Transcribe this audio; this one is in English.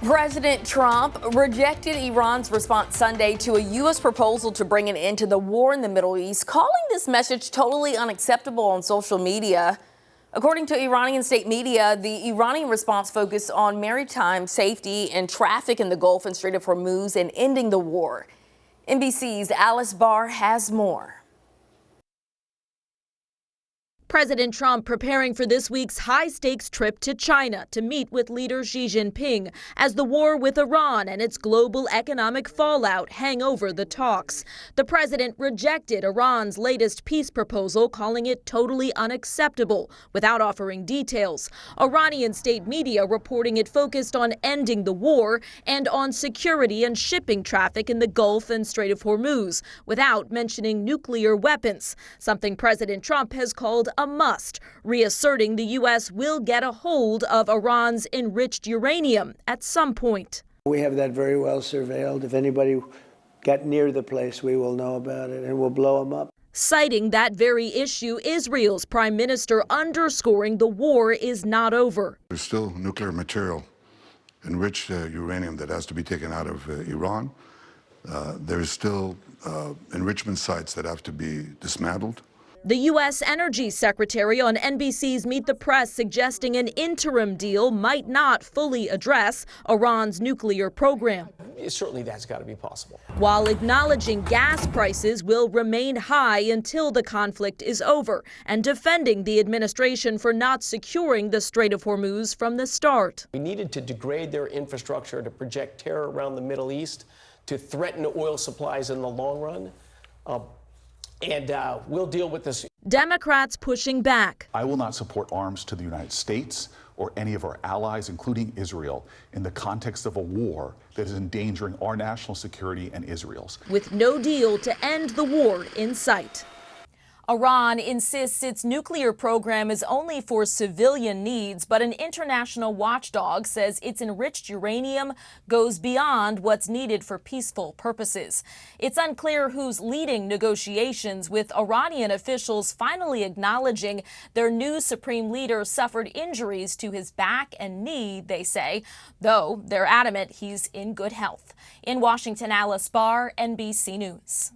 President Trump rejected Iran's response Sunday to a U.S. proposal to bring an end to the war in the Middle East, calling this message totally unacceptable on social media. According to Iranian state media, the Iranian response focused on maritime safety and traffic in the Gulf and Strait of Hormuz and ending the war. NBC's Alice Barr has more. President Trump preparing for this week's high-stakes trip to China to meet with leader Xi Jinping as the war with Iran and its global economic fallout hang over the talks. The president rejected Iran's latest peace proposal, calling it totally unacceptable, without offering details. Iranian state media reporting it focused on ending the war and on security and shipping traffic in the Gulf and Strait of Hormuz, without mentioning nuclear weapons, something President Trump has called a must, reasserting the U.S. will get a hold of Iran's enriched uranium at some point. We have that very well surveilled. If anybody got near the place, we will know about it and we'll blow them up. Citing that very issue, Israel's prime minister underscoring the war is not over. There's still nuclear material, enriched uranium that has to be taken out of Iran. There's still enrichment sites that have to be dismantled. The U.S. Energy Secretary on NBC's Meet the Press suggesting an interim deal might not fully address Iran's nuclear program. Certainly that's got to be possible. While acknowledging gas prices will remain high until the conflict is over and defending the administration for not securing the Strait of Hormuz from the start. We needed to degrade their infrastructure to project terror around the Middle East, to threaten oil supplies in the long run. And we'll deal with this. Democrats pushing back. I will not support arms to the United States or any of our allies, including Israel, in the context of a war that is endangering our national security and Israel's. With no deal to end the war in sight. Iran insists its nuclear program is only for civilian needs, but an international watchdog says its enriched uranium goes beyond what's needed for peaceful purposes. It's unclear who's leading negotiations, with Iranian officials finally acknowledging their new supreme leader suffered injuries to his back and knee, they say, though they're adamant he's in good health. In Washington, Alice Barr, NBC News.